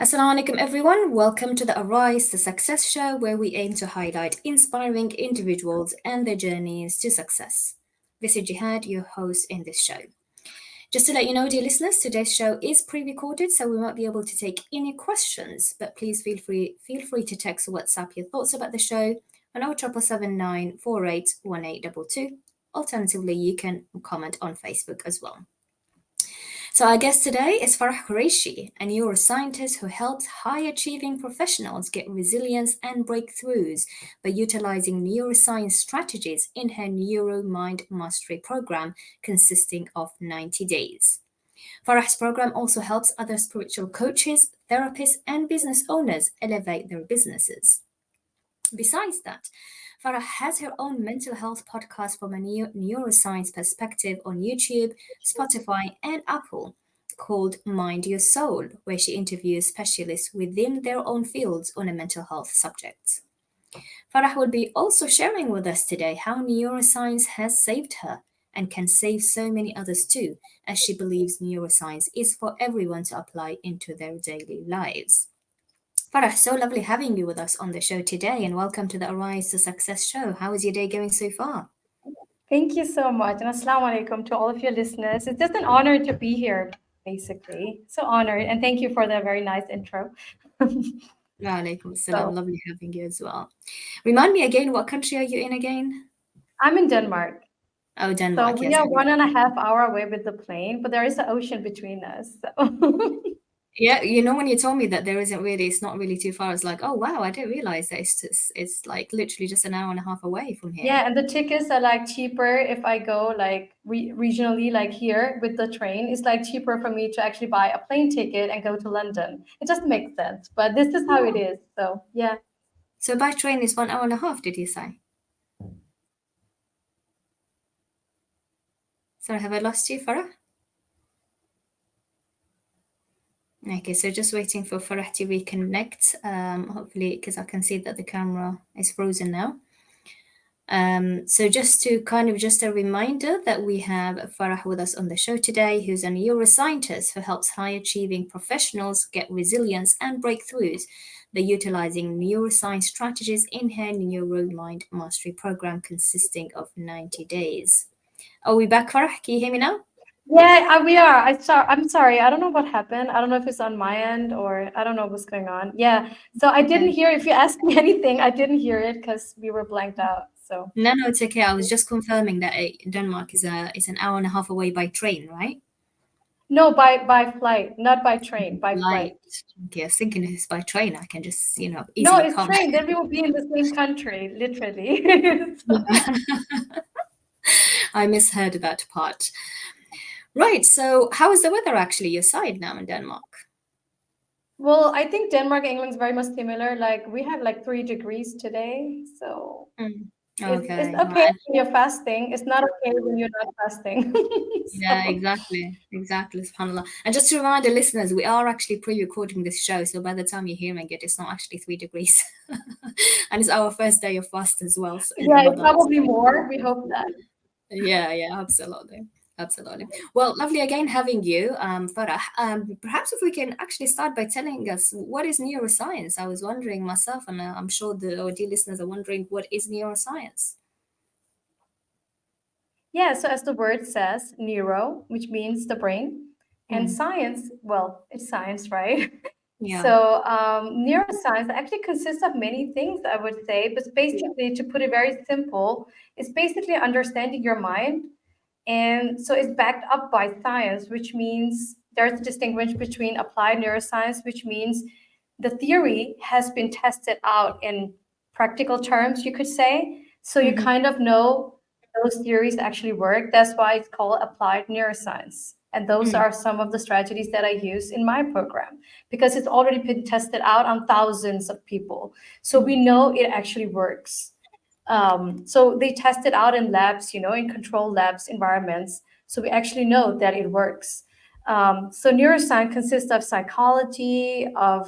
Assalamu alaikum, everyone. Welcome to the Arise to Success show, where we aim to highlight inspiring individuals and their journeys to success. This is Gehad, your host in this show. Just to let you know, dear listeners, today's show is pre-recorded, so we won't be able to take any questions. But please feel free to text or WhatsApp your thoughts about the show on 07779 481822. Alternatively, you can comment on Facebook as well. So our guest today is Farah Qureshi, a neuroscientist who helps high-achieving professionals get resilience and breakthroughs by utilizing neuroscience strategies in her Neuro Mind Mastery program consisting of 90 days. Farah's program also helps other spiritual coaches, therapists, and business owners elevate their businesses. Besides that, Farah has her own mental health podcast from a neuroscience perspective on YouTube, Spotify, and Apple called Mind Your Soul, where she interviews specialists within their own fields on a mental health subject. Farah will be also sharing with us today how neuroscience has saved her and can save so many others too, as she believes neuroscience is for everyone to apply into their daily lives. Farah, so lovely having you with us on the show today, and welcome to the Arise to Success show. How is your day going so far? Thank you so much. And assalamu alaikum to all of your listeners. It's just an honor to be here, basically. So honored. And thank you for the very nice intro. Wa alaikum assalam. So Lovely having you as well. Remind me again, what country are you in again? I'm in Denmark. Oh, So Denmark, we yes. are 1.5 hour away with the plane, but there is the ocean between us. So Yeah, when you told me that it's not really too far, it's like, oh wow, I didn't realize that it's like literally just an hour and a half away from here. yeah, and the tickets are like cheaper if I go like regionally, like here with the train. It's like cheaper for me to actually buy a plane ticket and go to London. It just makes sense. But this is how it Oh. is. So yeah. So by train is 1 hour and a half, did you say? Sorry, have I lost you, Farah? Okay, so just waiting for Farah to reconnect. Hopefully, because I can see that the camera is frozen now. So just a reminder that we have Farah with us on the show today, who's a neuroscientist who helps high-achieving professionals get resilience and breakthroughs by utilizing neuroscience strategies in her Neuro Mind Mastery program consisting of 90 days. Are we back, Farah? Can you hear me now? Yeah, we are. I'm sorry. I don't know what happened. I don't know if it's on my end or I don't know what's going on. Yeah. So I didn't Okay. hear if you asked me anything. I didn't hear it because we were blanked out. So No, it's okay. I was just confirming that Denmark is an hour and a half away by train, right? no, by flight, not by train, by Like, flight. okay, I was thinking if it's by train, I can just, No, easily it's come. train. Then we will be in the same country, literally. So- Yeah. I misheard that part. Right. So, how is the weather actually your side now in Denmark? well, I think Denmark and England is very much similar. Like we have like 3 degrees today. So Mm. it's Okay. okay when you're fasting. It's not okay when you're not fasting. Yeah, So exactly. SubhanAllah. And just to remind the listeners, we are actually pre-recording this show, so by the time you're hearing it, it's not actually 3 degrees, and it's our first day of fast as well in yeah, it's Ramadan. probably more. We hope that. Yeah, absolutely. Absolutely. Well, lovely again having you, Farah. Perhaps if we can actually start by telling us what is neuroscience. I was wondering myself, and I'm sure our dear listeners are wondering what is neuroscience. Yeah, so as the word says, neuro, which means the brain, and Mm, science, well, it's science, right? yeah. So neuroscience actually consists of many things, I would say, but basically, to put it very simple, it's basically understanding your mind. And so it's backed up by science, which means there's a distinction between applied neuroscience, which means the theory has been tested out in practical terms, you could say. So you Hmm. kind of know those theories actually work. That's why it's called applied neuroscience. And those Mm, are some of the strategies that I use in my program because it's already been tested out on thousands of people. So we mm, know it actually works. So they test it out in labs, in controlled labs environments. So we actually know that it works. So neuroscience consists of psychology, of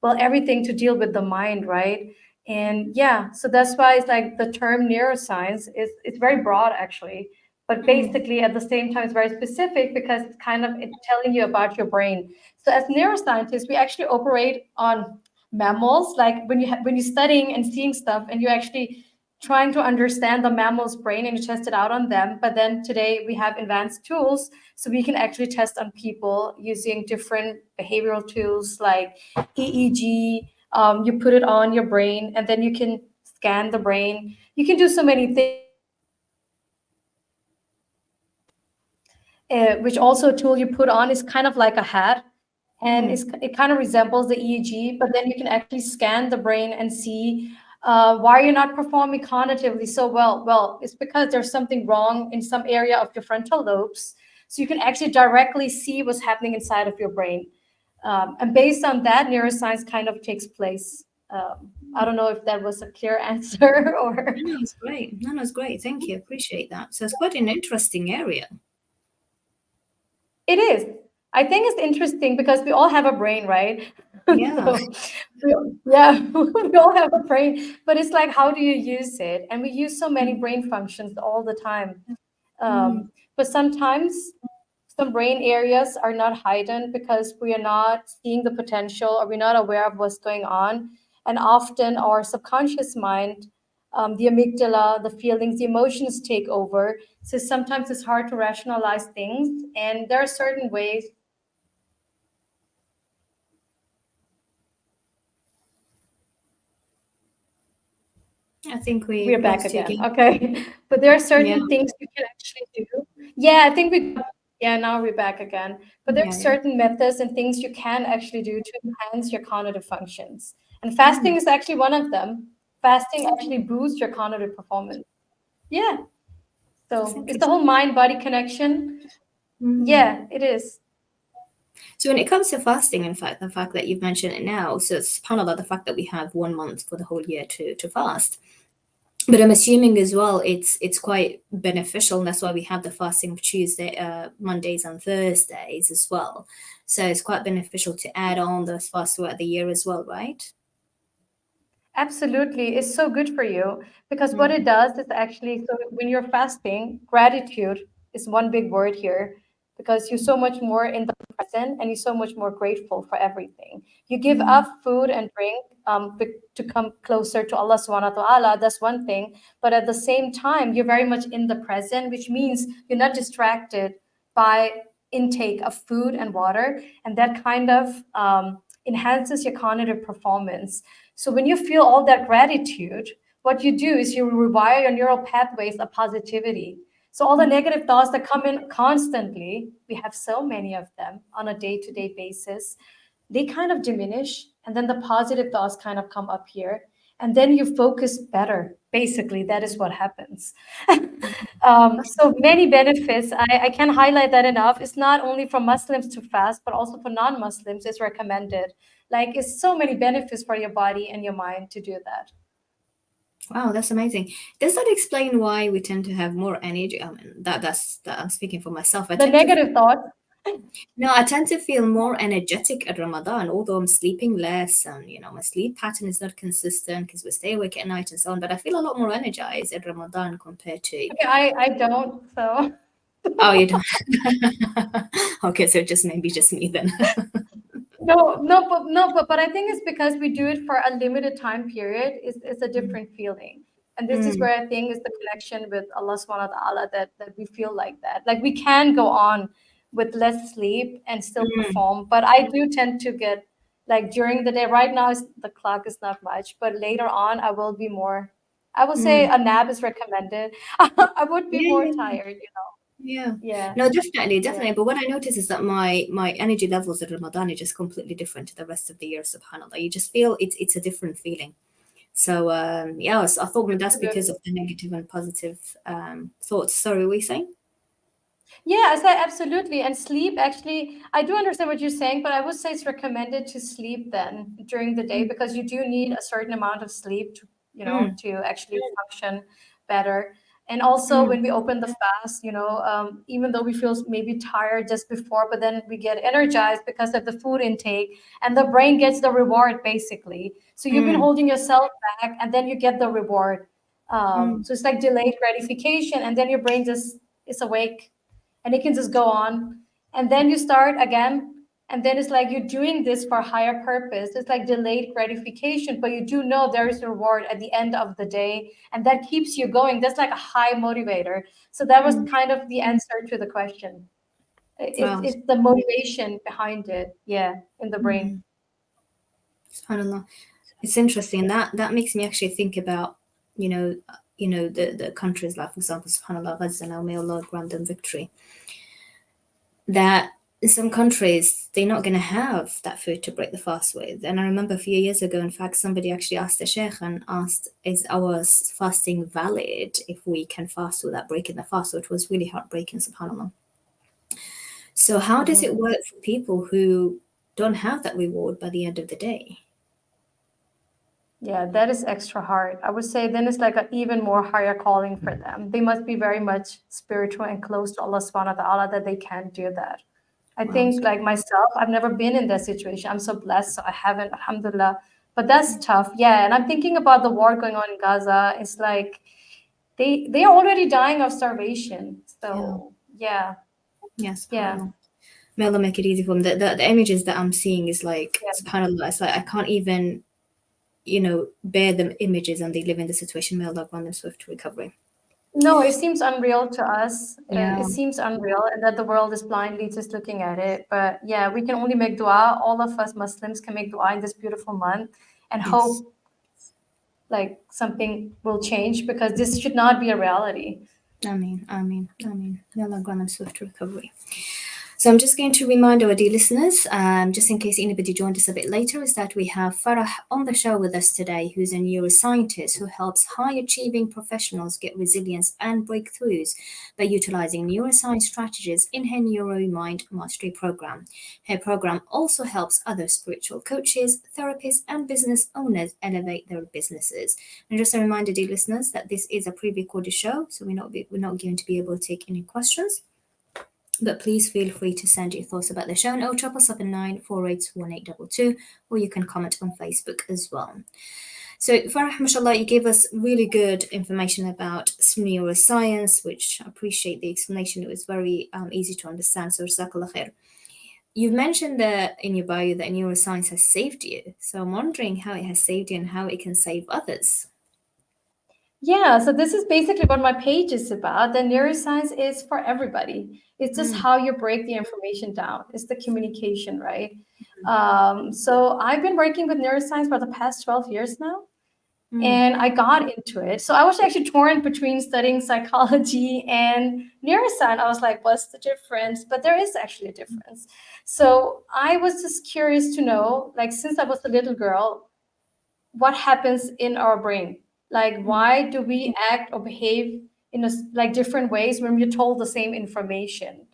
well, everything to deal with the mind, right? And yeah, so that's why it's like the term neuroscience is it's very broad actually. but Mm. basically at the same time it's very specific because it's kind of it's telling you about your brain. So as neuroscientists, we actually operate on mammals. Like when you're studying and seeing stuff, and you're actually trying to understand the mammal's brain and you test it out on them. But then today we have advanced tools, so we can actually test on people using different behavioral tools like EEG. You put it on your brain, and then you can scan the brain. You can do so many things. Which also a tool you put on is kind of like a hat, and Mm. it kind of resembles the EEG, but then you can actually scan the brain and see why you're not performing cognitively so well. Well, it's because there's something wrong in some area of your frontal lobes. So you can actually directly see what's happening inside of your brain. And based on that, neuroscience kind of takes place. I don't know if that was a clear answer or. No, it's great. No, it's great. Thank you. Appreciate that. So it's quite an interesting area. It is. I think it's interesting because we all have a brain, right? Yeah. So, yeah, we all have a brain, but it's like, how do you use it? And we use so many Mm. brain functions all the time. Mm. But sometimes some brain areas are not heightened because we are not seeing the potential or we're not aware of what's going on. And often our subconscious mind, the amygdala, the feelings, the emotions take over. So sometimes it's hard to rationalize things. And there are certain ways. I think We we are back lost you again. again. Okay. But there are Yeah. certain things you can actually do. Yeah, I think yeah, now we're back again. But there are Yeah. Yeah. certain methods and things you can actually do to enhance your cognitive functions. And Mm. fasting is actually one of them. Fasting actually boosts your cognitive performance. Yeah. That's So it's the interesting. whole mind body connection. Mm. Yeah, it is. So when it comes to fasting, in fact, the fact that you've mentioned it now, so it's subhanAllah, the fact that we have 1 month for the whole year to fast. But I'm assuming as well it's quite beneficial, and that's why we have the fasting of Tuesday, Mondays and Thursdays as well. So it's quite beneficial to add on those fasts throughout the year as well, right? Absolutely. It's so good for you because what it Mm. does is actually, so when you're fasting, gratitude is one big word here because you're so much more in the present and you're so much more grateful for everything. You give Mm. up food and drink to come closer to Allah subhanahu wa ta'ala. That's one thing. But at the same time, you're very much in the present, which means you're not distracted by intake of food and water. And that kind of enhances your cognitive performance. So when you feel all that gratitude, what you do is you rewire your neural pathways of positivity. So all the Mm. negative thoughts that come in constantly, we have so many of them on a day-to-day basis, they kind of diminish, and then the positive thoughts kind of come up here, and then you focus better. Basically, that is what happens. That's So many benefits. I can't highlight that enough. It's not only for Muslims to fast, but also for non-Muslims. It's recommended. Like it's so many benefits for your body and your mind to do that. wow, that's amazing. Does that explain why we tend to have more energy? I mean, that I'm speaking for myself. The negative thoughts. No, I tend to feel more energetic at Ramadan, although I'm sleeping less and my sleep pattern is not consistent because we stay awake at night and so on. But I feel a lot more energized at Ramadan compared to. Okay, I don't. So Oh, you don't. Okay, so just maybe just me then. no, but I think it's because we do it for a limited time period. It's a Mm. different feeling, and this is Mm. where I think is the connection with Allah Subhanahu wa Taala that we feel like that. Like we can go on with less sleep and still Mm. perform, but I do tend to get like during the day. Right now, the clock is not much, but later on, I will be more. I will say Mm. a nap is recommended. I would be Yeah, more yeah, yeah. tired. Yeah. Yeah, No, definitely, yeah. definitely. But what I notice is that my energy levels at Ramadan are just completely different to the rest of the year, subhanAllah. You just feel it's a different feeling. So yeah, I thought maybe that's because of Absolutely. the negative and positive thoughts. Sorry, were you saying? Yeah, I say absolutely. And sleep, actually, I do understand what you're saying, but I would say it's recommended to sleep then during the day Mm. because you do need a certain amount of sleep Mm. to actually function better. And also, Mm. when we open the fast, even though we feel maybe tired just before, but then we get energized because of the food intake, and the brain gets the reward basically. So you've been Mm. holding yourself back, and then you get the reward. Mm. So it's like delayed gratification, and then your brain just is awake, and it can just go on. And then you start again, and then it's like you're doing this for a higher purpose. It's like delayed gratification, but you do know there is a reward at the end of the day, and that keeps you going. That's like a high motivator. So that was Mm. kind of the answer to the question. It's, Wow. it's the motivation behind it, yeah, in the brain. Mm. SubhanAllah. It's interesting. That makes me actually think about, the countries like, for example, SubhanAllah, Gaza now, may Allah grant them victory. That in some countries they're not going to have that food to break the fast with. And I remember a few years ago, in fact, somebody actually asked the sheikh and asked, "Is our fasting valid if we can fast without breaking the fast?" So it was really heartbreaking, SubhanAllah. So how does it Mhm. work for people who don't have that reward by the end of the day? Yeah, that is extra hard. I would say then it's like an even more higher calling for them. They must be very much spiritual and close to Allah subhanahu wa ta'ala that they can do that. I Wow. think like myself, I've never been in that situation. I'm so blessed, so I haven't, alhamdulillah. But that's tough. Yeah. And I'm thinking about the war going on in Gaza. It's like they are already dying of starvation. Yeah. So yeah, Yeah, yeah, SubhanAllah. May Allah make it easy for them. The images that I'm seeing is like, yeah. SubhanAllah, it's like I can't even, bear the images, and they live in the situation. May Allah grant them swift recovery. No, it seems unreal to us. It Yeah. seems unreal, and that the world is blindly just looking at it. But yeah, we can only make dua. All of us Muslims can make dua in this beautiful month and Yes. hope like something will change because this should not be a reality. Ameen, Ameen, Ameen. May Allah grant them swift recovery. So I'm just going to remind our dear listeners, just in case anybody joined us a bit later, is that we have Farah on the show with us today, who's a neuroscientist who helps high-achieving professionals get resilience and breakthroughs by utilizing neuroscience strategies in her Neuro Mind Mastery program. Her program also helps other spiritual coaches, therapists, and business owners elevate their businesses. And just a reminder, dear listeners, that this is a pre-recorded show, so we're not going to be able to take any questions. But please feel free to send your thoughts about the show on 07794811822, or you can comment on Facebook as well. So, Farah, mashallah, you gave us really good information about neuroscience, which I appreciate the explanation. It was very easy to understand. So, jazakallah khair. You've mentioned that in your bio that neuroscience has saved you. So, I'm wondering how it has saved you and how it can save others. Yeah, so this is basically what my page is about. The neuroscience is for everybody. It's just Mm, how you break the information down. It's the communication, right? So I've been working with neuroscience for the past 12 years now, mm, and I got into it. So I was actually torn between studying psychology and neuroscience. I was like, what's the difference? But there is actually a difference. So I was just curious to know, like, since I was a little girl, what happens in our brain, like mm, why do we act or behave in like different ways when we're told the same information.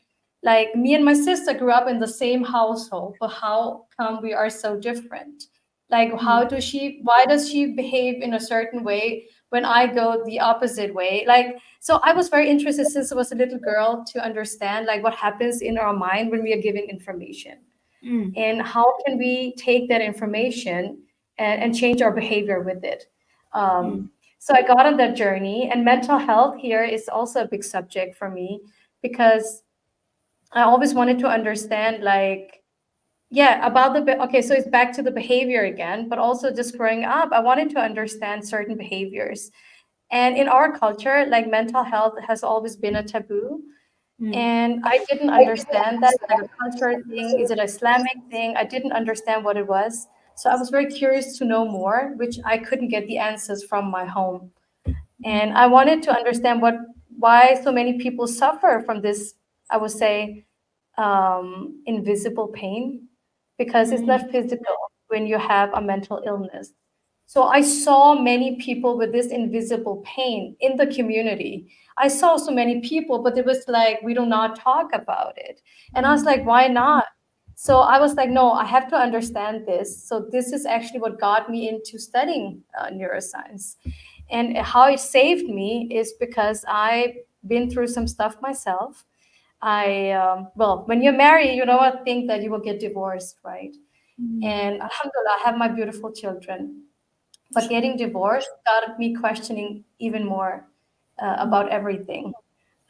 Like me and my sister grew up in the same household, but how come we are so different? Like mm, why does she behave in a certain way when I go the opposite way? Like, so I was very interested since I was a little girl to understand like what happens in our mind when we are given information, mm, and how can we take that information and change our behavior with it. mm, So I got on that journey, and mental health here is also a big subject for me because I always wanted to understand like, yeah, about okay, so it's back to the behavior again, but also just growing up I wanted to understand certain behaviors. And in our culture, like mental health has always been a taboo, mm, and I didn't understand that. It's like a cultural thing. Is it an Islamic thing? I didn't understand what it was. So I was very curious to know more, which I couldn't get the answers from my home. mm, And I wanted to understand why so many people suffer from this, I would say, invisible pain, because it's mm, not physical when you have a mental illness. So I saw many people with this invisible pain in the community. I saw so many people, but it was like, we do not talk about it. And I was mm, like, why not? So I was like, no, I have to understand this. So this is actually what got me into studying neuroscience. And how it saved me is because I've been through some stuff myself. Well, when you're married, you never think that you will get divorced, right? mm. And alhamdulillah, I have my beautiful children. But Sure. getting divorced got me questioning even more Mm, about everything.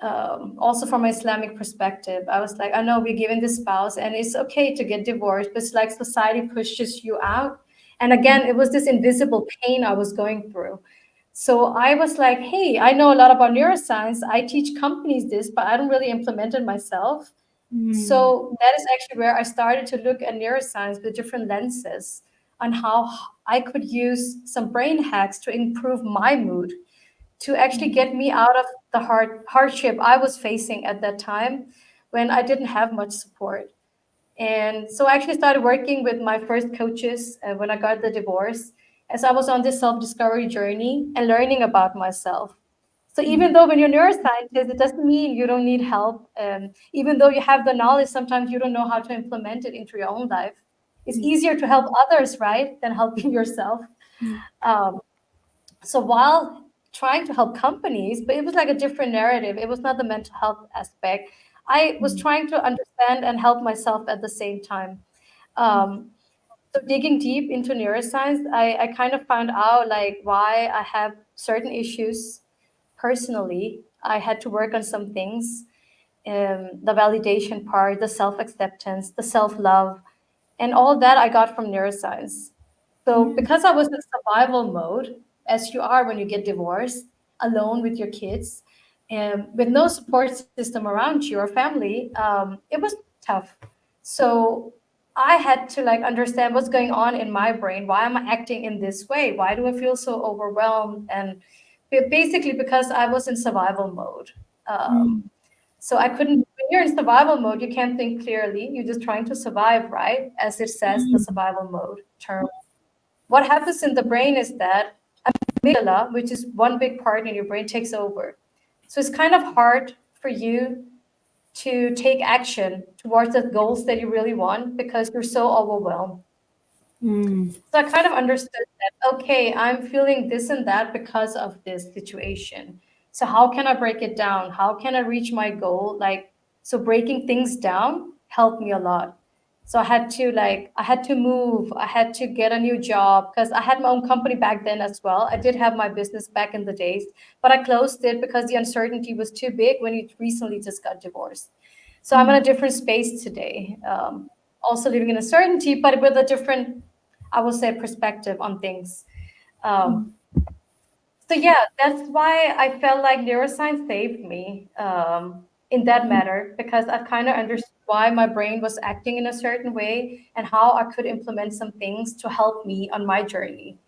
Also from an Islamic perspective, I was like, I know we're given this spouse and it's okay to get divorced, but it's like society pushes you out. And again, it was this invisible pain I was going through. So I was like, hey, I know a lot about neuroscience. I teach companies this, but I don't really implement it myself. Mm. So that is actually where I started to look at neuroscience with different lenses on how I could use some brain hacks to improve my mood, to actually get me out of the hardship I was facing at that time when I didn't have much support. And so I actually started working with my first coaches when I got the divorce, as I was on this self discovery journey and learning about myself. So even though when you're a neuroscientist, it doesn't mean you don't need help. Even though you have the knowledge, sometimes you don't know how to implement it into your own life. It's Yeah. easier to help others, right, than helping yourself. Yeah. Um, so while trying to help companies, but it was like a different narrative. It was not the mental health aspect. I was Mm. trying to understand and help myself at the same time. Um, so digging deep into neuroscience, I kind of found out like why I have certain issues personally. I had to work on some things, the validation part, the self acceptance, the self love, and all that I got from neuroscience. So Mm. because I was in survival mode, as you are when you get divorced, alone with your kids, and with no support system around you or family, it was tough. So I had to like understand what's going on in my brain. Why am I acting in this way? Why do I feel so overwhelmed? And basically because I was in survival mode. Mm. So I couldn't, when you're in survival mode, you can't think clearly. You're just trying to survive, right? As it says, the Mm. survival mode term. What happens in the brain is that amygdala, which is one big part in your brain, takes over. So it's kind of hard for you to take action towards the goals that you really want because you're so overwhelmed. Mm. So I kind of understood that, okay, I'm feeling this and that because of this situation. So how can I break it down? How can I reach my goal? Like, so breaking things down helped me a lot. So I had to move, I had to get a new job because I had my own company back then as well. I did have my business back in the days, but I closed it because the uncertainty was too big when you recently just got divorced. So I'm in a Mm. different space today. Also living in uncertainty, but with a different, I would say, perspective on things. Um, Mm. so yeah, that's why I felt like neuroscience saved me in that matter because I kind of understood why my brain was acting in a certain way and how I could implement some things to help me on my journey.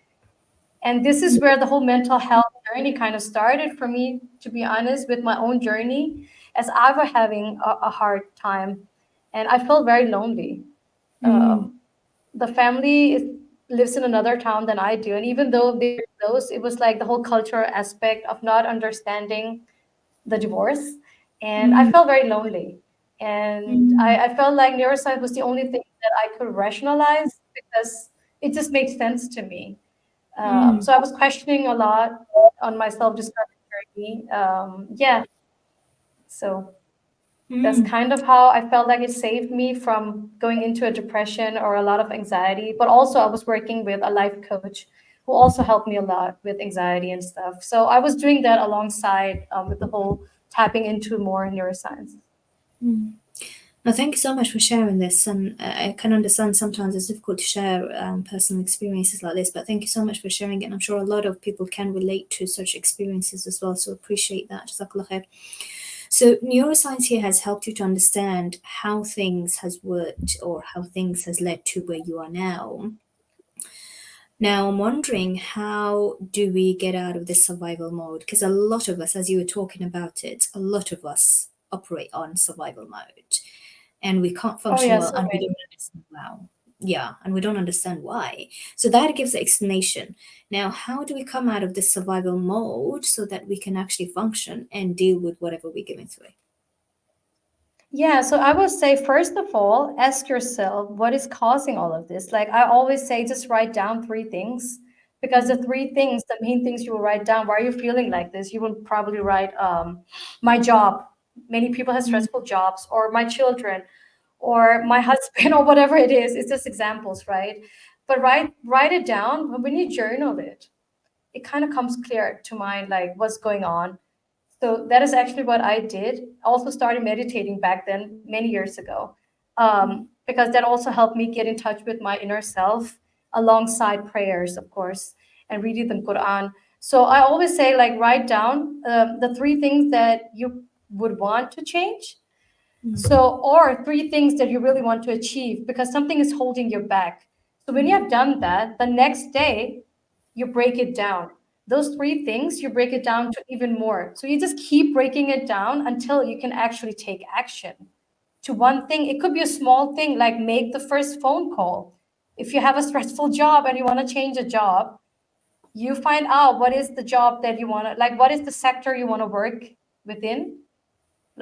And this is where the whole mental health journey kind of started for me, to be honest, with my own journey, as I was having a hard time, and I felt very lonely. Mm. The family lives in another town than I do, and even though they're close, it was like the whole cultural aspect of not understanding the divorce, and I Mm. felt very lonely. And Mm. I felt like neuroscience was the only thing that I could rationalize because it just made sense to me. Mm. So I was questioning a lot on my self-discovery journey. Yeah, so that's Mm. kind of how I felt like it saved me from going into a depression or a lot of anxiety. But also, I was working with a life coach who also helped me a lot with anxiety and stuff. So I was doing that alongside with the whole tapping into more neuroscience. Mm. No, thank you so much for sharing this. And I can understand sometimes it's difficult to share personal experiences like this, but thank you so much for sharing it. And I'm sure a lot of people can relate to such experiences as well. So appreciate that. Jazakallah khair. So neuroscience here has helped you to understand how things has worked or how things has led to where you are now. Now I'm wondering, how do we get out of this survival mode? Because a lot of us, as you were talking about it, a lot of us operate on survival mode and we can't Oh function yeah, well so and we many. don't understand wow. Yeah, and we don't understand why. So that gives the explanation. Now, how do we come out of this survival mode so that we can actually function and deal with whatever we're going through? Yeah, so I would say, first of all, ask yourself what is causing all of this. Like I always say, just write down three things because the three things, the main things you will write down, why are you feeling like this? You will probably write, my job. Many people have Mm. stressful jobs, or my children, or my husband, or whatever it is. It's just examples, right? But write it down. When you journal it, it kind of comes clear to mind, like what's going on. So that is actually what I did. Also started meditating back then, many years ago, because that also helped me get in touch with my inner self, alongside prayers, of course, and reading the Quran. So I always say, like, write down the three things that you would want to change. So, or three things that you really want to achieve because something is holding you back. So when you have done that, the next day you break it down. Those three things, you break it down to even more. So you just keep breaking it down until you can actually take action to one thing. It could be a small thing like make the first phone call. If you have a stressful job and you want to change a job, you find out what is the job that you want to, like, what is the sector you want to work within,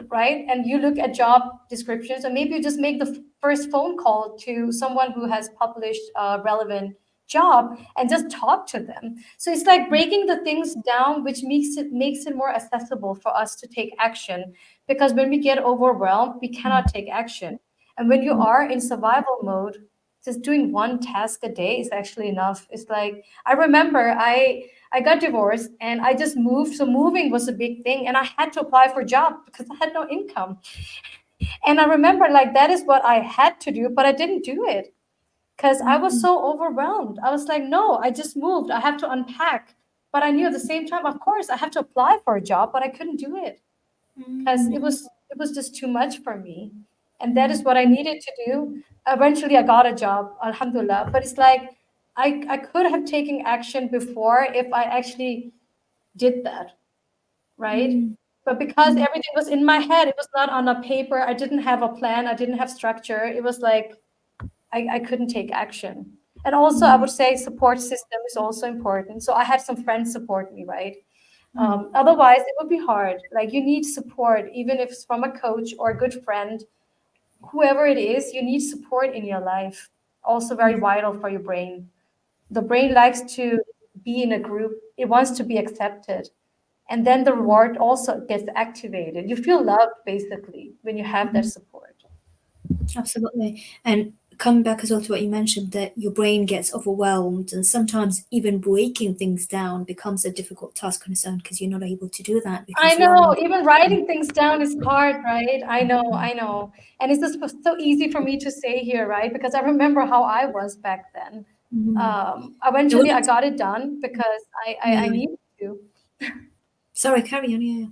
right? And you look at job descriptions, and maybe you just make the first phone call to someone who has published a relevant job and just talk to them. So it's like breaking the things down, which makes it more accessible for us to take action. Because when we get overwhelmed, we cannot take action. And when you are in survival mode, just doing one task a day is actually enough. It's like I remember I got divorced and I just moved. So moving was a big thing. And I had to apply for a job because I had no income. And I remember like that is what I had to do, but I didn't do it because I was so overwhelmed. I was like, no, I just moved. I have to unpack. But I knew at the same time, of course, I have to apply for a job, but I couldn't do it because it was just too much for me. And that is what I needed to do. Eventually I got a job, alhamdulillah. But it's like I could have taken action before if I actually did that, right? But because everything was in my head, it was not on a paper. I didn't have a plan. I didn't have structure. It was like I couldn't take action. And also, I would say support system is also important. So I had some friends support me, right? Otherwise, it would be hard. Like you need support, even if it's from a coach or a good friend, whoever it is, you need support in your life. Also, very vital for your brain. The brain likes to be in a group, it wants to be accepted. And then the reward also gets activated. You feel loved basically when you have that support. Absolutely. And coming back as well to what you mentioned, that your brain gets overwhelmed, and sometimes even breaking things down becomes a difficult task on its own because you're not able to do that I because you are know, not. even writing things down is hard, right? I know, I know. And it's just so easy for me to say here, right? Because I remember how I was back then. Mhm. It Eventually, I was, got it done because I yeah. needed to. Sorry, carry on. Yeah.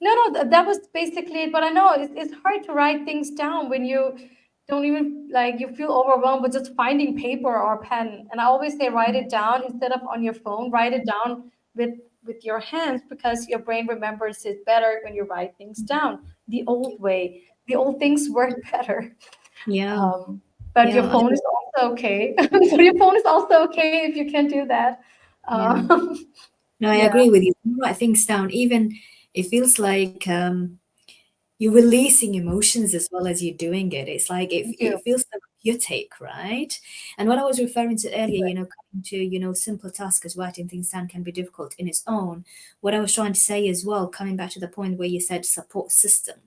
No, no, that was basically it. But I know it's hard to write things down when you don't even like you feel overwhelmed with just finding paper or pen. And I always say write it down instead of on your phone. Write it down with your hands because your brain remembers it better when you write things down. The old way, the old things work better. Yeah. Um, but your Yeah. phone is also okay. So your phone is also okay if you can do that. Yeah. Um, No, I yeah, agree with you. When you write things down, even it feels like you're releasing emotions as well as you're doing it. It's like you do. it feels therapeutic, right? And what I was referring to earlier, coming to, simpler tasks as writing things down can be difficult in its own. What I was trying to say as well, coming back to the point where you said support system,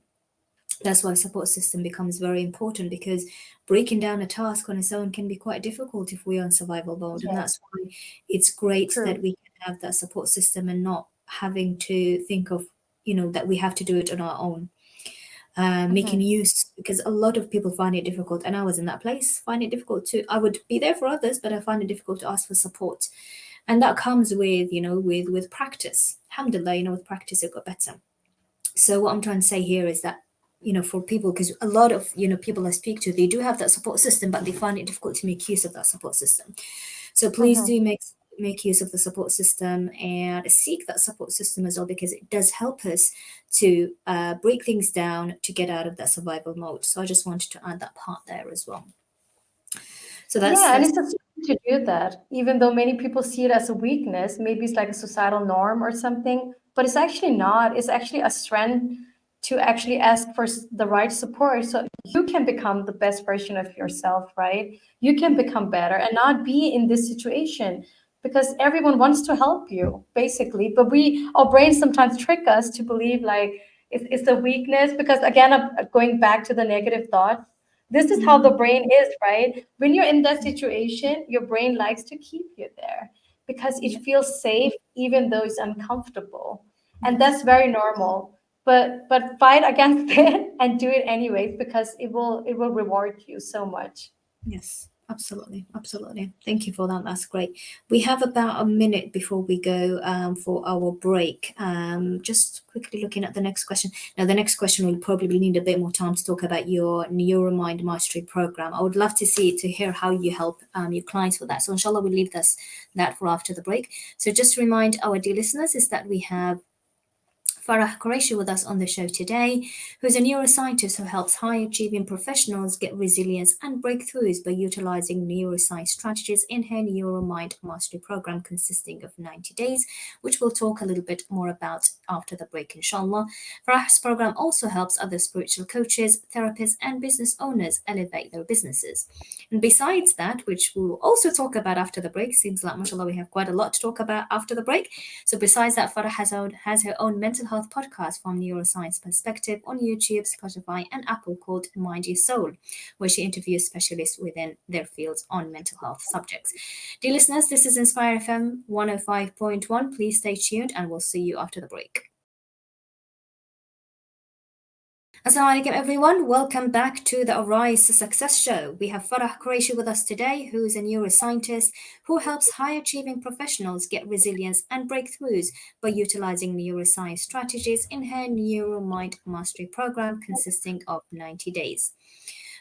that's why support system becomes very important because breaking down a task on its own can be quite difficult if we're on survival mode. And Yes, that's why it's great that true. we can have that support system and not having to think of, that we have to do it on our own. Making Hmm. use, because a lot of people find it difficult, and I was in that place, find it difficult to, I would be there for others, but I find it difficult to ask for support. And that comes with, with practice. Alhamdulillah, with practice it got better. So what I'm trying to say here is that, for people, because a lot of, people I speak to, they do have that support system, but they find it difficult to make use of that support system. So please Hmm. do make use of the support system and seek that support system as well, because it does help us to break things down to get out of that survival mode. So I just wanted to add that part there as well. So that's Yeah, and that's it's a strength to do that, even though many people see it as a weakness. Maybe it's like a societal norm or something, but it's actually not. It's actually a strength to actually ask for the right support so you can become the best version of yourself, right? You can become better and not be in this situation because everyone wants to help you, basically. But our brains sometimes trick us to believe like it's a weakness because, again, I'm going back to the negative thoughts. This is how the brain is, right? When you're in that situation, your brain likes to keep you there because it Yeah. feels safe even though it's uncomfortable. And Yes. that's very normal. But fight against it and do it anyways, because it will reward you so much. Yes, absolutely, absolutely. Thank you for that. That's great. We have about a minute before we go for our break. Just quickly looking at the next question. Now, the next question will probably need a bit more time to talk about your Neuro Mind Mastery program. I would love to see to hear how you help your clients with that. So, inshallah, we'll leave that for after the break. So, just to remind our dear listeners is that we have Farah Qureshi with us on the show today, who's a neuroscientist who helps high achieving professionals get resilience and breakthroughs by utilizing neuroscience strategies in her Neuro Mind Mastery program consisting of 90 days, which we'll talk a little bit more about after the break, inshallah. Farah's program also helps other spiritual coaches, therapists, and business owners elevate their businesses. And besides that, which we'll also talk about after the break, seems like, mashallah, we have quite a lot to talk about after the break. So besides that, Farah has her own mental health podcast from Neuroscience Perspective on YouTube, Spotify, and Apple called Mind Your Soul, where she interviews specialists within their fields on mental health subjects. Dear listeners, this is Inspire FM 105.1. Please stay tuned and we'll see you after the break. Assalamu alaikum everyone. Welcome back to the Arise Success Show. We have Farah Qureshi with us today, who is a neuroscientist who helps high achieving professionals get resilience and breakthroughs by utilizing neuroscience strategies in her Neuro Mind Mastery program consisting of 90 days.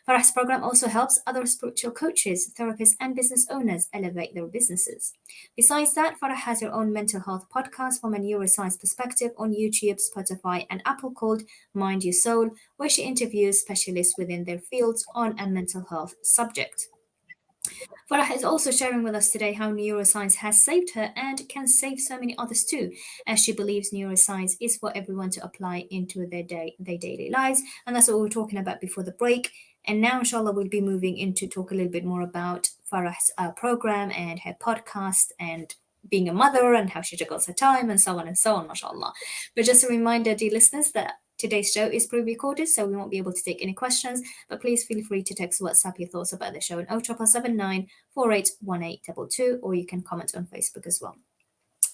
Farah's program also helps other spiritual coaches, therapists, and business owners elevate their businesses. Besides that, Farah has her own mental health podcast from a neuroscience perspective on YouTube, Spotify, and Apple called Mind Your Soul, where she interviews specialists within their fields on a mental health subject. Farah is also sharing with us today how neuroscience has saved her and can save so many others too, as she believes neuroscience is for everyone to apply into their daily lives. And that's what we were talking about before the break. And now, inshallah, we'll be moving into talk a little bit more about Farah's program and her podcast and being a mother and how she juggles her time and so on, mashallah. But just a reminder, dear listeners, that today's show is pre-recorded, so we won't be able to take any questions, but please feel free to text WhatsApp your thoughts about the show on 07779 481822, or you can comment on Facebook as well.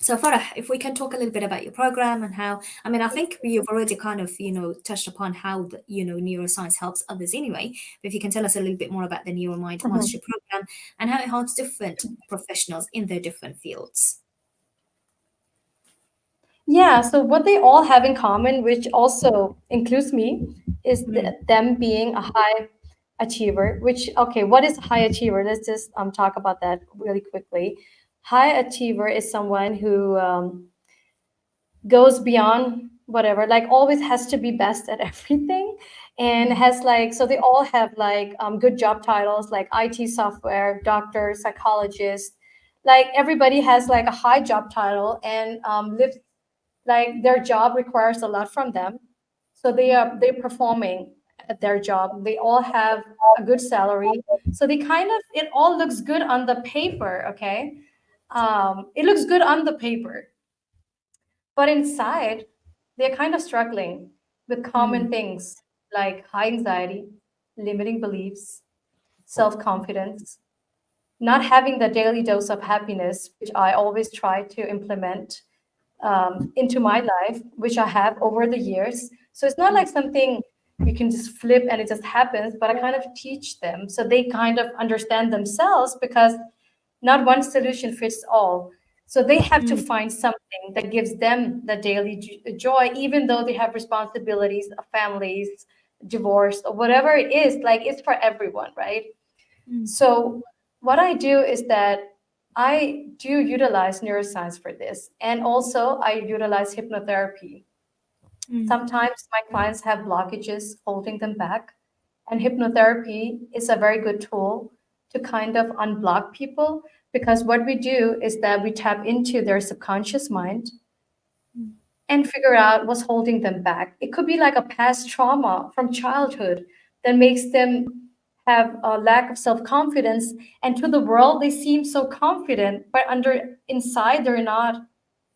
So Farah, if we can talk a little bit about your program and how, I mean, I think you've already kind of, touched upon how, neuroscience helps others anyway, but if you can tell us a little bit more about the Neuromind Mhm. Mastery program and how it helps different professionals in their different fields. Yeah, so what they all have in common, which also includes me, is Mm, them being a high achiever. Which, okay, what is a high achiever? Let's just talk about that really quickly. High achiever is someone who goes beyond whatever, like always has to be best at everything, and mm, has like, so they all have like good job titles like IT software, doctor, psychologist. Like everybody has like a high job title and lives like their job requires a lot from them, so they're performing at their job. They all have a good salary, so they kind of, it all looks good on the paper. Okay, it looks good on the paper, but inside they're kind of struggling with mm, common things like high anxiety, limiting beliefs, self-confidence, not having the daily dose of happiness, which I always try to implement into my life, which I have over the years. So it's not mm, like something you can just flip and it just happens, but I kind of teach them so they kind of understand themselves, because not one solution fits all. So they have to mm, find something that gives them the daily joy, even though they have responsibilities, families, divorce, or whatever it is. Like it's for everyone, right? mm, So what I do is that I do utilize neuroscience for this. And also I utilize hypnotherapy. mm, Sometimes my clients have blockages holding them back. And hypnotherapy is a very good tool to kind of unblock people, because what we do is that we tap into their subconscious mind mm, and figure out what's holding them back. It could be like a past trauma from childhood that makes them have a lack of self-confidence, and to the world they seem so confident, but under inside they're not.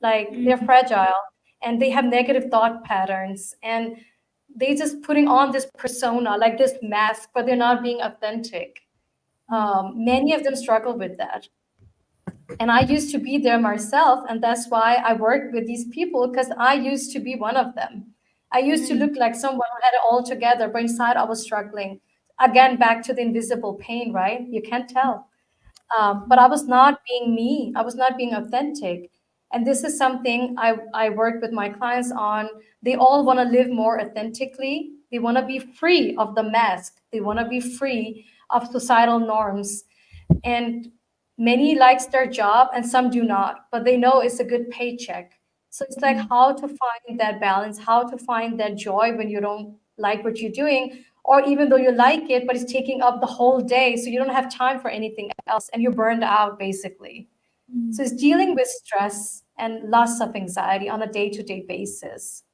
Like they're mm, fragile and they have negative thought patterns, and they just putting on this persona, like this mask, but they're not being authentic. mm, Many of them struggle with that. And I used to be there myself. And that's why I work with these people, because I used to be one of them. I used to Mm, look like someone who had it all together, but inside I was struggling. Again, back to the invisible pain, right? You can't tell. But I was not being me. I was not being authentic. And this is something I work with my clients on. They all want to live more authentically. They want to be free of the mask. They want to be free of societal norms. And many likes their job and some do not, but they know it's a good paycheck. So it's like mm, how to find that balance, how to find that joy when you don't like what you're doing, or even though you like it, but it's taking up the whole day, so you don't have time for anything else and you're burned out basically. mm, So it's dealing with stress and lots of anxiety on a day-to-day basis.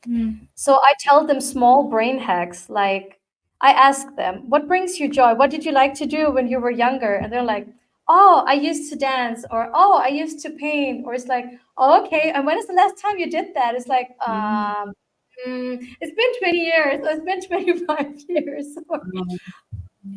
mm, So I tell them small brain hacks. Like I ask them, what brings you joy? What did you like to do when you were younger? And they're like, oh, I used to dance, or oh, I used to paint, or it's like, oh, okay. And when is the last time you did that? It's like, mm, it's been 20 years, or it's been 25 years. mm,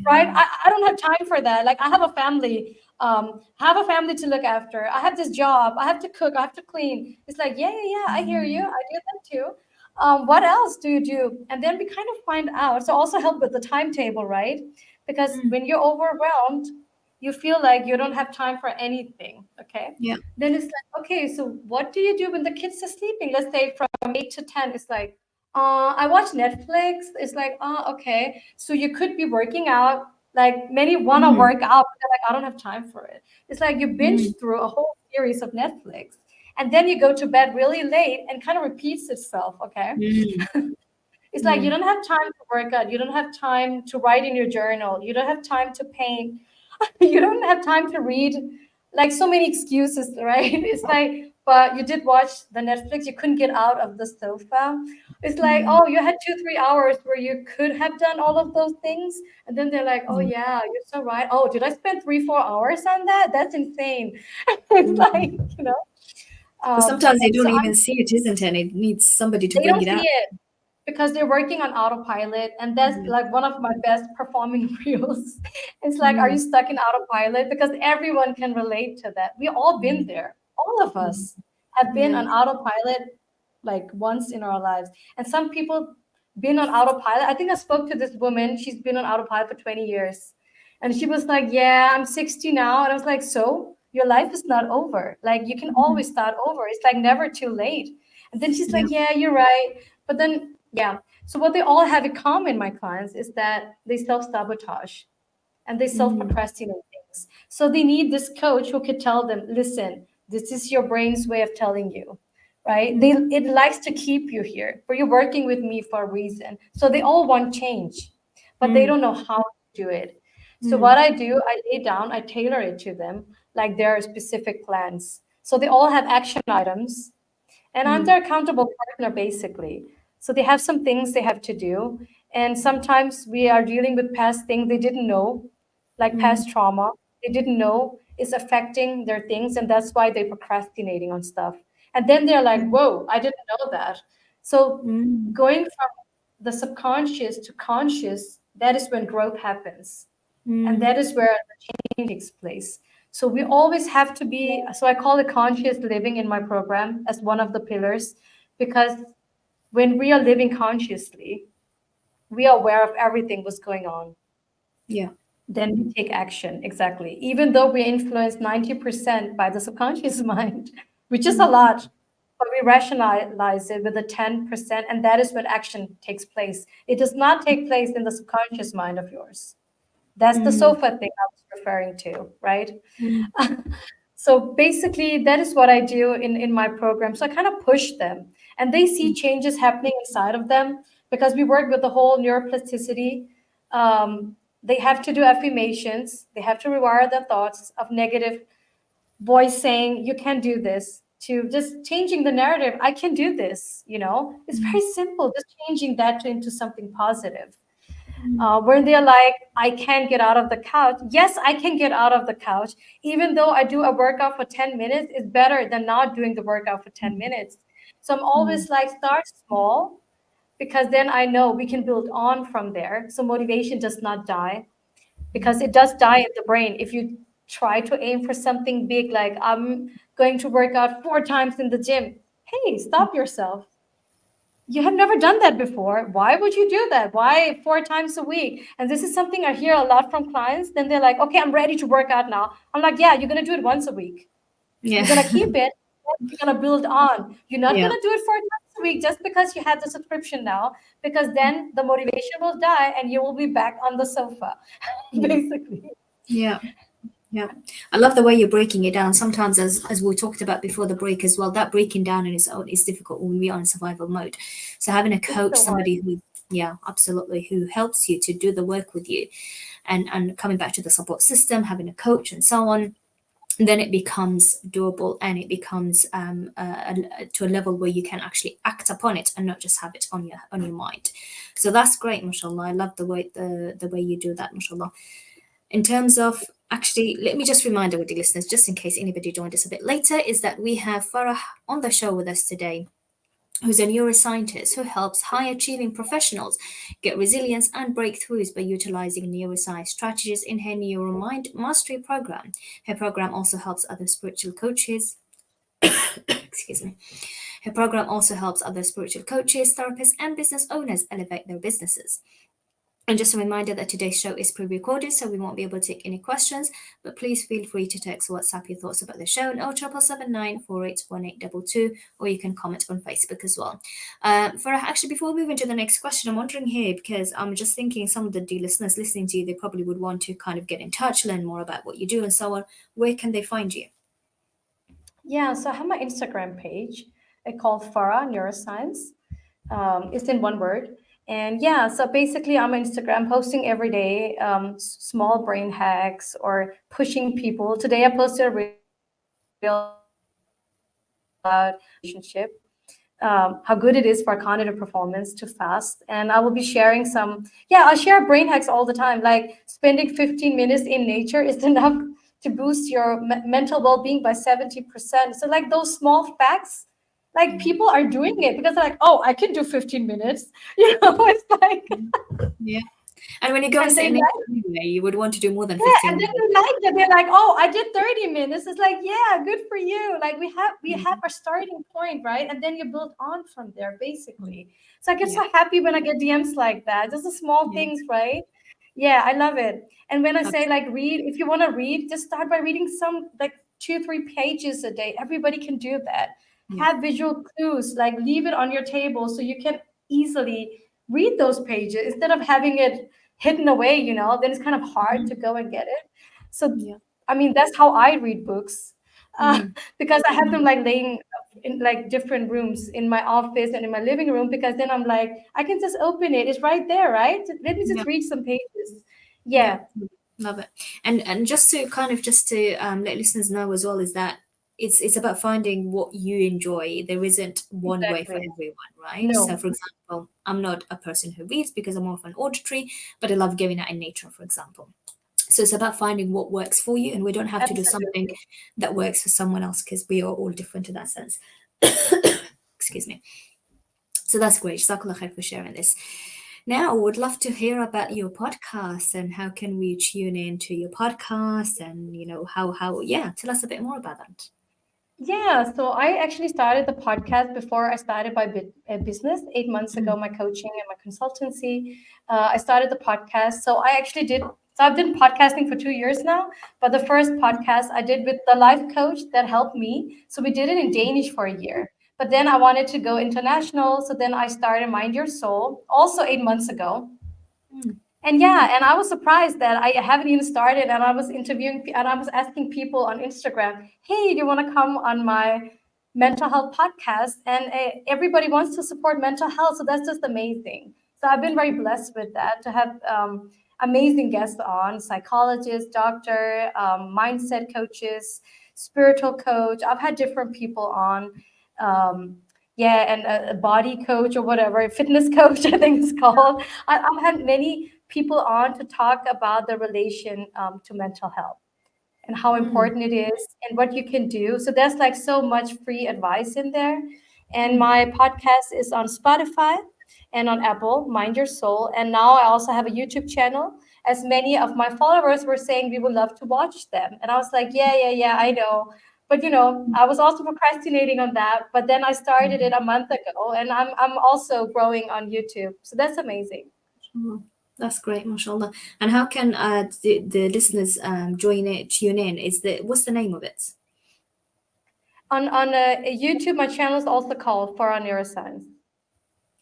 Right, yeah. I don't have time for that. Like I have a family, have a family to look after. I have this job, I have to cook, I have to clean. It's like, yeah, yeah, yeah, I hear you, Mm, I do that too. What else do you do? And then we kind of find out. So also help with the timetable, right? Because mm, when you're overwhelmed, you feel like you don't have time for anything. Okay, yeah. then it's like, okay, so what do you do when the kids are sleeping? Let's say from 8 to 10. It's like, I watch Netflix. It's like, okay. So you could be working out. Like many want to Mm, work out, but they're like, I don't have time for it. It's like you binge mm, through a whole series of Netflix, and then you go to bed really late and kind of repeats itself. Okay. mm, It's like you mm, don't have time to work out. You don't have time to write in your journal. You don't have time to paint. You don't have time to read. Like so many excuses, right? It's like, but you did watch the Netflix. You couldn't get out of the sofa. It's like, mm, oh, you had 2, 3 hours where you could have done all of those things. And then they're like, oh, yeah. yeah, you're so right. Oh, did I spend 3, 4 hours on that? That's insane. It's like, Mm. you know, But sometimes they so don't even see it, isn't it? And it needs somebody to they bring don't it see out. it because they're working on autopilot, and that's Yeah. like one of my best performing reels. It's like, are you Mm, stuck in autopilot? Because everyone can relate to that. We all been mm, there. All of mm, us have been yeah. on autopilot like once in our lives. And some people been on autopilot. I think I spoke to this woman. She's been on autopilot for 20 years. And she was like, yeah, I'm 60 now. And I was like, so your life is not over. Like you can Mm, always start over. It's like never too late. And then she's yeah. like, yeah, you're right. But then, yeah. So what they all have in common, my clients, is that they self-sabotage and they Mm, self-procrastinate things. So they need this coach who could tell them, listen, this is your brain's way of telling you, right? mm, It likes to keep you here, but you're working with me for a reason. So they all want change, but they mm, don't know how to do it. So mm, what I do, I lay down, I tailor it to them, like there are specific plans. So they all have action items, and I'm mm, their accountable partner basically. So they have some things they have to do, and sometimes we are dealing with past things they didn't know, like mm, past trauma they didn't know is affecting their things, and that's why they're procrastinating on stuff. And then they're like, mm, whoa, I didn't know that. So mm, going from the subconscious to conscious, that is when growth happens, and mm, that is where the change takes place. So we always have to be, so I call it conscious living in my program as one of the pillars, because when we are living consciously, we are aware of everything what's going on. yeah. Then we take action. Exactly. Even though we're influenced 90% by the subconscious mind, which is a Mm, lot, but we rationalize it with the 10%, and that is when action takes place. It does not take place in the subconscious mind of yours. That's the mm, sofa thing I was referring to, right? mm, So basically, that is what I do in my program. So I kind of push them, and they see mm, changes happening inside of them because we work with the whole neuroplasticity. They have to do affirmations, they have to rewire their thoughts of negative voice saying, you can do this, to just changing the narrative, I can do this. It's mm, very simple, just changing that into something positive. mm, Where they're like, I can't get out of the couch. Yes, I can get out of the couch. Even though I do a workout for 10 minutes, is better than not doing the workout for 10 minutes. So I'm mm, always like, start small, because then I know we can build on from there. So motivation does not die, because it does die in the brain if you try to aim for something big, like I'm going to work out 4 times in the gym. Hey, stop yourself. You have never done that before. Why would you do that? Why 4 times a week? And this is something I hear a lot from clients. Then they're like, okay, I'm ready to work out now. I'm like, yeah, you're going to do it once a week. Yeah. You're going to keep it. You're going to build on. You're not going Yeah. to do it 4 times a week just because you had the subscription now, because then the motivation will die and you will be back on the sofa, Yeah. basically. Yeah. Yeah, I love the way you're breaking it down. Sometimes, as we talked about before the break as well, that breaking down on its own is difficult when we are in survival mode. So having a It's coach, so hard. somebody who, yeah, absolutely, who helps you to do the work with you, and coming back to the support system, having a coach and so on, then it becomes doable and it becomes to a level where you can actually act upon it and not just have it on your mind. So that's great, mashallah. I love the way you do that, mashallah. In terms of, actually, let me just remind our dear listeners, just in case anybody joined us a bit later, is that we have Farah on the show with us today, who's a neuroscientist who helps high achieving professionals get resilience and breakthroughs by utilizing neuroscience strategies in her Neuro Mind Mastery program. Her program also helps other spiritual coaches. Excuse me. Her program also helps other spiritual coaches, therapists, and business owners elevate their businesses. And just a reminder that today's show is pre-recorded, so we won't be able to take any questions. But please feel free to text or WhatsApp your thoughts about the show on 0779481822, or you can comment on Facebook as well. Farah, actually, before we move into the next question, I'm wondering here, because I'm just thinking some of the dear listeners listening to you, they probably would want to kind of get in touch, learn more about what you do and so on. Where can they find you? Yeah, so I have my Instagram page. It's called Farah Neuroscience. It's in one word. And yeah, so basically, I'm on Instagram posting every day, small brain hacks or pushing people. Today, I posted a reel about relationship, how good it is for cognitive performance to fast. And I will be sharing some, yeah, I share brain hacks all the time. Like spending 15 minutes in nature is enough to boost your mental well being by 70%. So, like those small facts, like Yeah. people are doing it because they're like, oh, I can do 15 minutes. It's like, Yeah. And when you go and and sit they in like, nature anyway, you would want to do more than yeah, 15 and then minutes. you like that. They're like, oh, I did 30 minutes. It's like, yeah, good for you. Like we Yeah. have our starting point, right? And then you build on from there, basically. So I get Yeah. so happy when I get DMs like that. Just the small Yeah. things, right? Yeah, I love it. And when I say Absolutely. like read, if you want to read, just start by reading some like 2, 3 pages a day. Everybody can do that. Yeah. Have visual clues, like leave it on your table so you can easily read those pages instead of having it hidden away, then it's kind of hard Mhm. to go and get it. So, Yeah. I mean, that's how I read books, uh, Mm. because I have them Mm. like laying in like different rooms in my office and in my living room, because then I'm like, I can just open it. It's right there, right? Let me Yeah. just read some pages. Yeah. Yeah, Love it. And just to kind of just to let listeners know as well is that it's about finding what you enjoy. There isn't one way for exactly. everyone, right? So, No, for example, I'm not a person who reads because I'm more of an auditory, but I love going out in nature, for example. So it's about finding what works for you, and we don't have to do something absolutely. that works for someone else because we are all different in that sense. Excuse me. So that's great. Jazakallah khair for sharing this. Now, I would love to hear about your podcast and how can we tune into your podcast and how yeah, tell us a bit more about that. Yeah, so I actually started the podcast before I started my business 8 months ago, Mm, my coaching and my consultancy. I started the podcast. So I actually did, so I've been podcasting for 2 years now, but the first podcast I did with the life coach that helped me. So we did it in Danish for a year. But then I wanted to go international. So then I started Mind Your Soul also 8 months ago. mm, And yeah, and I was surprised that I haven't even started. And I was interviewing and I was asking people on Instagram, hey, do you want to come on my mental health podcast? And everybody wants to support mental health. So that's just amazing. So I've been very blessed with that to have amazing guests on, psychologists, doctor, mindset coaches, spiritual coach. I've had different people on. Um, yeah, and a body coach or whatever, fitness coach, I think it's called. I've had many people on to talk about the relation to mental health and how mm, important it is and what you can do. So there's like so much free advice in there. And mm, my podcast is on Spotify and on Apple, Mind Your Soul. And now I also have a YouTube channel. as many of my followers were saying we would love to watch them. And I was like, yeah, yeah, yeah, I know. But I was also procrastinating on that. But then I started it a month ago, and I'm also growing on YouTube. So that's amazing. Oh, that's great, mashallah. And how can the listeners join it, tune in? What's the name of it? On YouTube, my channel is also called Farah Neuroscience.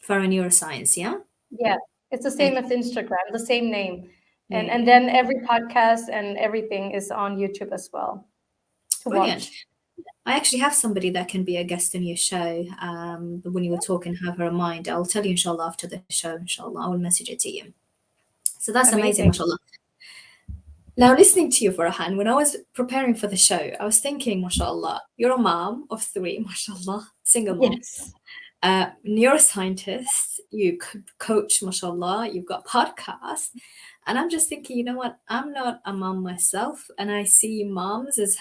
Farah Neuroscience, yeah? Yeah, it's the same Okay. as Instagram, the same name. Yeah, And yeah. then every podcast and everything is on YouTube as well to Brilliant. watch. I actually have somebody that can be a guest on your show. But when you were talking, have her in mind. I'll tell you, inshallah, after the show, inshallah. I will message it to you. So that's amazing, Amazing. mashallah. Now, listening to you, Farhan, when I was preparing for the show, I was thinking, mashallah, you're a mom of three, mashallah, single mom, Yes. neuroscientist, you coach, mashallah, you've got podcasts. And I'm just thinking, you know what? I'm not a mom myself, and I see moms as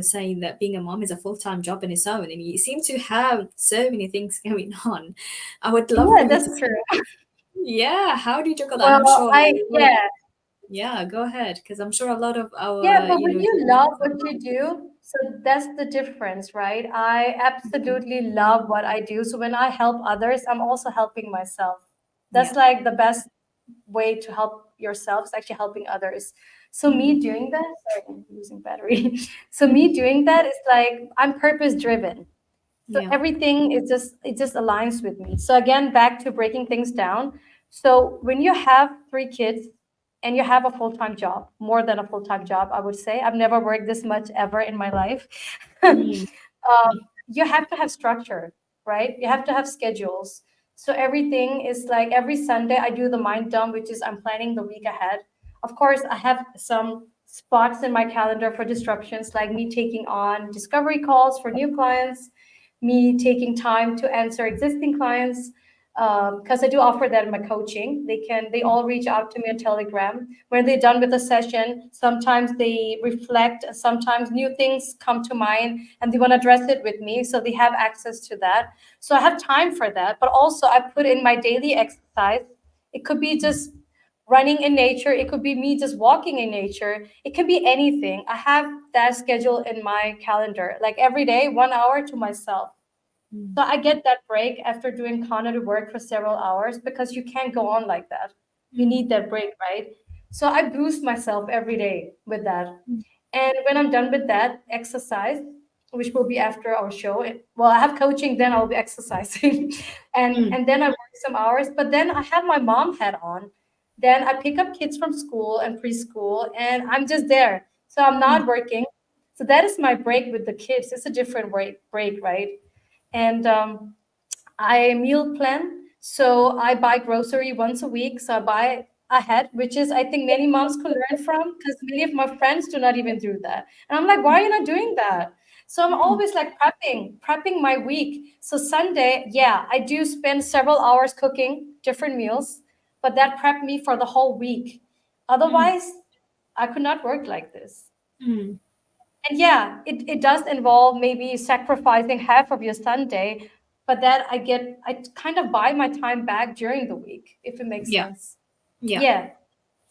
saying that being a mom is a full-time job in its own, and you seem to have so many things going on. I would love for Yeah, you to, that's true. yeah. How do you juggle that? And I'm Well, sure, I yeah. yeah, go ahead, because I'm sure a lot of Yeah, our, but when you love what you do, so that's the difference, right? I absolutely love what I do. So when I help others, I'm also helping myself. yeah. That's like the best way to help yourself is actually helping others. So me Mm, doing that, sorry, I'm losing battery. So me doing that is like I'm purpose driven. So yeah. everything is just it just aligns with me. So again, back to breaking things down. So when you have three kids and you have a full-time job, more than a full-time job, I would say. I've never worked this much ever in my life. Mm, You have to have structure, right? You have to have schedules. So everything is like every Sunday I do the mind dump, which is I'm planning the week ahead. Of course, I have some spots in my calendar for disruptions, like me taking on discovery calls for new clients, me taking time to answer existing clients, because I do offer that in my coaching. They all reach out to me on Telegram when they're done with the session. Sometimes they reflect, sometimes new things come to mind and they want to address it with me, so they have access to that. So I have time for that, but also I put in my daily exercise. It could be just running in nature, it could be me just walking in nature, it can be anything. I have that schedule in my calendar, like every day 1 hour to myself. mm, So I get that break after doing cognitive work for several hours because you can't go on like that. You mm, need that break, right? So I boost myself every day with that. mm, And when I'm done with that exercise, which will be after our show, well, I have coaching, then I'll be exercising, and mm, and then I work some hours. But then I have my mom hat on. Then I pick up kids from school and preschool, and I'm just there. So I'm mm, not working. So that is my break with the kids. It's a different break, right? And I meal plan. So I buy grocery once a week. So I buy ahead, which is I think many moms could learn from because many of my friends do not even do that. And I'm like, why are you not doing that? So I'm mm, always like prepping my week. So Sunday, yeah, I do spend several hours cooking different meals, but that prepped me for the whole week. mm, Otherwise, I could not work like this. mm. And yeah, it does involve maybe sacrificing half of your Sunday, but that I kind of buy my time back during the week, if it makes Yeah, sense. yeah. Yeah,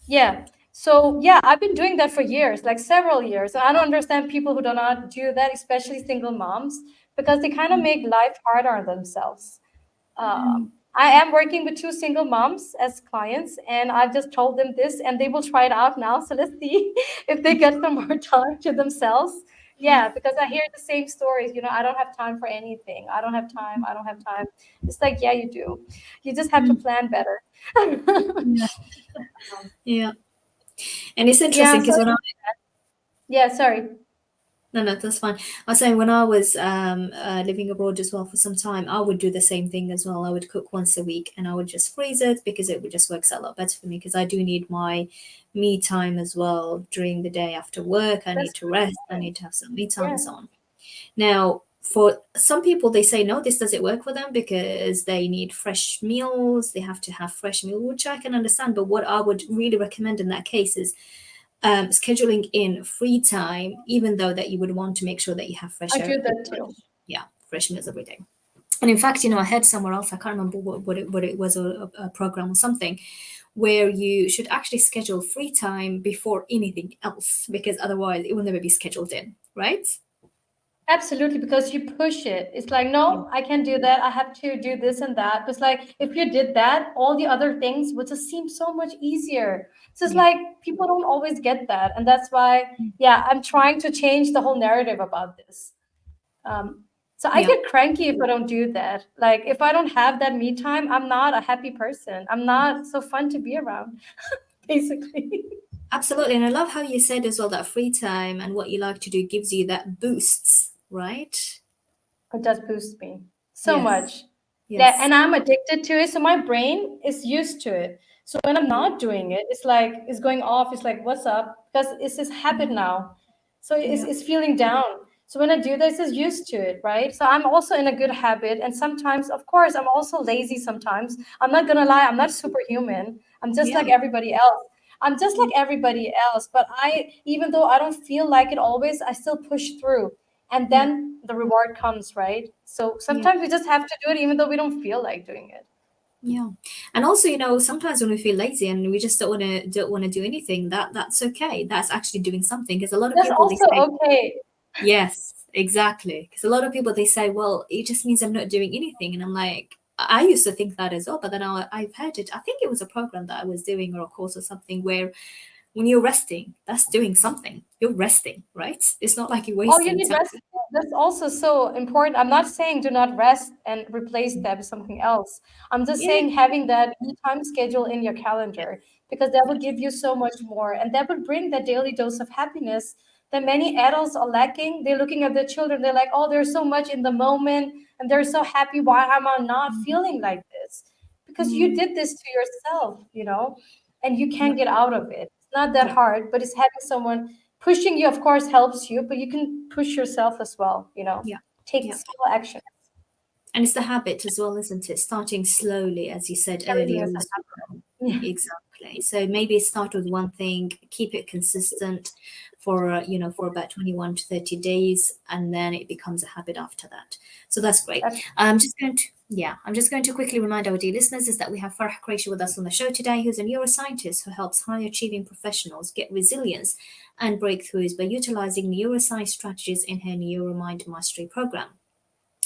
yeah. So yeah, I've been doing that for years, like several years. And I don't understand people who do not do that, especially single moms, because they kind of Mm, make life harder on themselves. mm, I am working with two single moms as clients, and I've just told them this, and they will try it out now. So let's see if they get some more time to themselves. Yeah, because I hear the same stories. I don't have time for anything. I don't have time. I don't have time. It's like, yeah, you do. You just have to mm. plan better. Yeah, yeah. And it's Yeah. interesting So because yeah. Sorry. no, no, that's fine. I was saying when I was living abroad as well for some time, I would do the same thing as well. I would cook once a week and I would just freeze it because it would just works out a lot better for me because I do need my me time as well during the day after work. I That's need to rest. I need to have some me time yeah. and so on. Now, for some people, they say no, this doesn't work for them because they need fresh meals. They have to have fresh meal, which I can understand. But what I would really recommend in that case is scheduling in free time, even though that you would want to make sure that you have I fresh, do that too. yeah, fresh meals every day. And in fact, I heard somewhere else, I can't remember what it was, a program or something, where you should actually schedule free time before anything else, because otherwise it will never be scheduled in, right? Absolutely, because you push it. It's like, Yeah. no, I can't do that. I have to do this and that. It's like if you did that, all the other things would just seem so much easier. So it's Yeah. like people don't always get that. And that's why, yeah, I'm trying to change the whole narrative about this. Um, so I Yeah. get cranky if I don't do that. Like if I don't have that me time, I'm not a happy person. I'm not so fun to be around, basically. Absolutely. And I love how you said as well that free time and what you like to do gives you that boosts, right? It does boost me so Yes. much. Yeah, Yes. and I'm addicted to it, so my brain is used to it. So when I'm Yeah. not doing it, it's like it's going off. It's like, what's up? Because it's this habit now. So Yeah. it's feeling down. So when I do this, it's used to it, right? So I'm also in a good habit. And sometimes, of course, I'm also lazy sometimes. I'm not gonna lie, I'm not superhuman. I'm just Yeah. like everybody else. I'm just Yeah. like everybody else. But even though I don't feel like it always, I still push through. And Yeah. then the reward comes, right? So Yeah. sometimes we just have to do it even though we don't feel like doing it. Yeah. And also, sometimes when we feel lazy and we just don't want to do anything, that's okay. That's actually doing something. Because a lot of That's people, they also say, okay. yes, exactly. Because a lot of people, they say, well, it just means I'm not doing anything. And I'm like, I used to think that as well, but then I've heard it. I think it was a program that I was doing, or a course or something, where when you're resting, that's doing something. You're resting, right? It's not like you're Oh, you wasting need time. rest. That's also so important. I'm not saying do not rest and replace that with something else. I'm just Yeah. saying having that time schedule in your Yes. calendar because that will Yes. give you so much more and that would bring that daily dose of happiness that many adults are lacking. They're looking at their children, they're like, oh, they're so much in the moment and they're so happy. Why am I not feeling like this? Because you Mm, did this to yourself, and you yeah. can't get out of it. It's not that Yeah. hard, but it's having someone pushing you, of course, helps you, but you can push yourself as well, Yeah. take Yeah. small action. And it's the habit as well, isn't it? Starting slowly, as you said Everything earlier, is a was habit. Yeah, exactly. So maybe start with one thing, keep it consistent for for about 21 to 30 days, and then it becomes a habit after that. So that's great. that's I'm just going to quickly remind our dear listeners is that we have Farah Qureshi with us on the show today, who's a neuroscientist who helps high achieving professionals get resilience and breakthroughs by utilizing neuroscience strategies in her Neuro Mind Mastery program.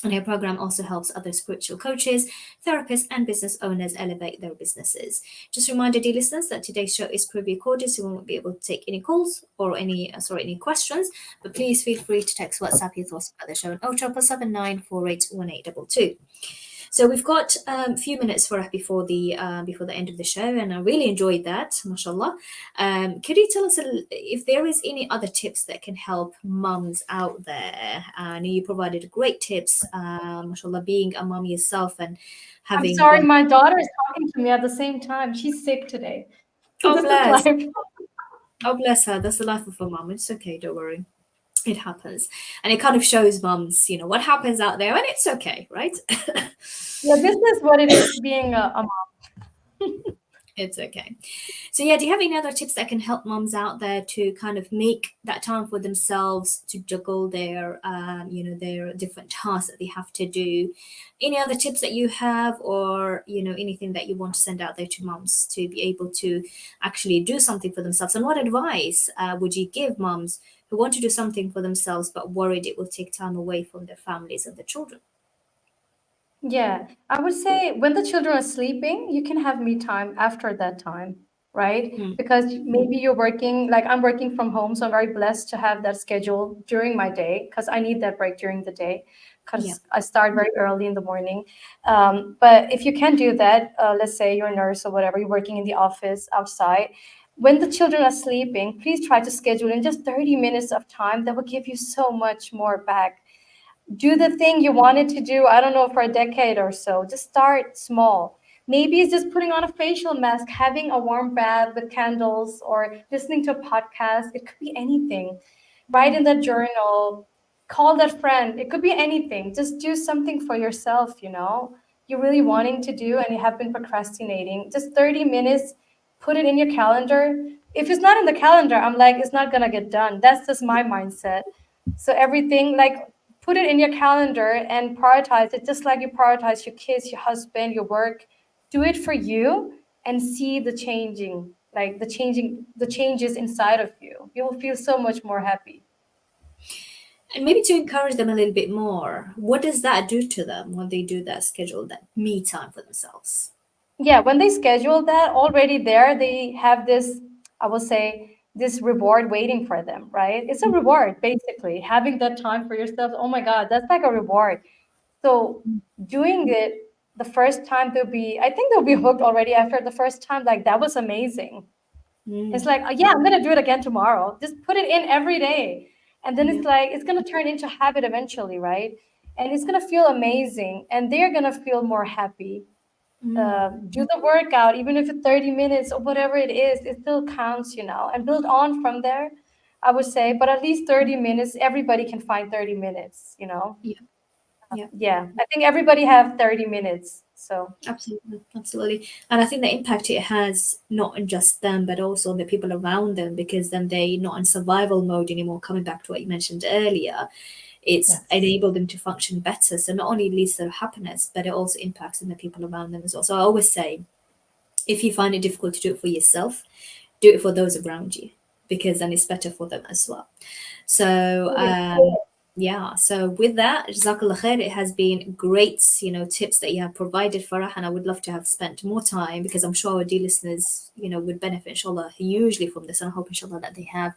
And her program also helps other spiritual coaches, therapists, and business owners elevate their businesses. Just a reminder, dear listeners, that today's show is pre-recorded, so we won't be able to take any calls or any questions. But please feel free to text WhatsApp your thoughts about the show on 077948182. So we've got a few minutes for before the end of the show, and I really enjoyed that, mashallah. Could you tell us if there is any other tips that can help mums out there? I know you provided great tips, mashallah, being a mum yourself and I'm having. sorry, my daughter is talking to me at the same time. She's sick today. So Oh this is bless, life. oh bless her. That's the life of a mum. It's okay, don't worry. It happens, and it kind of shows mums, what happens out there, and it's okay, right? Yeah, this is what it is being a mom. It's okay. So yeah, do you have any other tips that can help moms out there to kind of make that time for themselves to juggle their different tasks that they have to do? Any other tips that you have, or anything that you want to send out there to moms to be able to actually do something for themselves? And what advice would you give moms who want to do something for themselves but worried it will take time away from their families and their children? Yeah, I would say when the children are sleeping, you can have me time after that time, right? Mm, Because maybe you're working, like I'm working from home, so I'm very blessed to have that schedule during my day because I need that break during the day yeah, because I start very early in the morning. But if you can do that, let's say you're a nurse or whatever, you're working in the office outside. When the children are sleeping, please try to schedule in just 30 minutes of time that will give you so much more back. Do the thing you wanted to do, I don't know, for a decade or so. Just start small. Maybe it's just putting on a facial mask, having a warm bath with candles, or listening to a podcast. It could be anything. Write in that journal, call that friend. It could be anything. Just do something for yourself. You're really wanting to do and you have been procrastinating. Just 30 minutes, put it in your calendar. If it's not in the calendar, I'm like, it's not going to get done. That's just my mindset. So everything like put it in your calendar and prioritize it just like you prioritize your kids, your husband, your work. Do it for you and see the changing, like the changes inside of you. You will feel so much more happy. And maybe to encourage them a little bit more, what does that do to them when they do that schedule, that me time for themselves? Yeah, when they schedule that already there, they have this, I will say, this reward waiting for them, right? It's a reward, basically. Having that time for yourself, oh my God, that's like a reward. So doing it the first time, I think they'll be hooked already after the first time. Like, that was amazing. It's Mm, like, oh, yeah, I'm gonna do it again tomorrow. Just put it in every day. And then yeah. it's like, it's gonna turn into habit eventually, right? And it's gonna feel amazing. And they're gonna feel more happy. Mm, Do the workout, even if it's 30 minutes or whatever it is, it still counts, and build on from there, I would say. But at least 30 minutes, everybody can find 30 minutes. yeah. Yeah. Yeah, I think everybody have 30 minutes. So, Absolutely, absolutely. And I think the impact it has not on just them, but also on the people around them, because then they not in survival mode anymore. Coming back to what you mentioned earlier, it's yes. enabled them to function better. So not only leads to their happiness, but it also impacts on the people around them as well. So I always say, if you find it difficult to do it for yourself, do it for those around you, because then it's better for them as well. So yeah, so with that, Jazakallah khair, it has been great, tips that you have provided, Farah, and I would love to have spent more time because I'm sure our dear listeners, would benefit, inshallah, hugely from this, and I hope, inshallah, that they have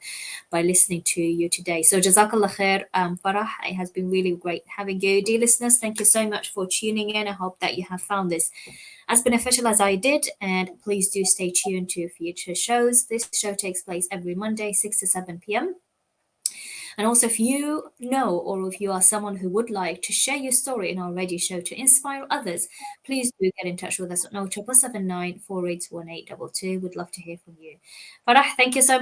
by listening to you today. So Jazakallah khair, Farah, it has been really great having you. Dear listeners, thank you so much for tuning in. I hope that you have found this as beneficial as I did, and please do stay tuned to future shows. This show takes place every Monday, 6 to 7 p.m. And also, if you know or if you are someone who would like to share your story in our radio show to inspire others, please do get in touch with us on 077948182. We'd love to hear from you. Farah, thank you so much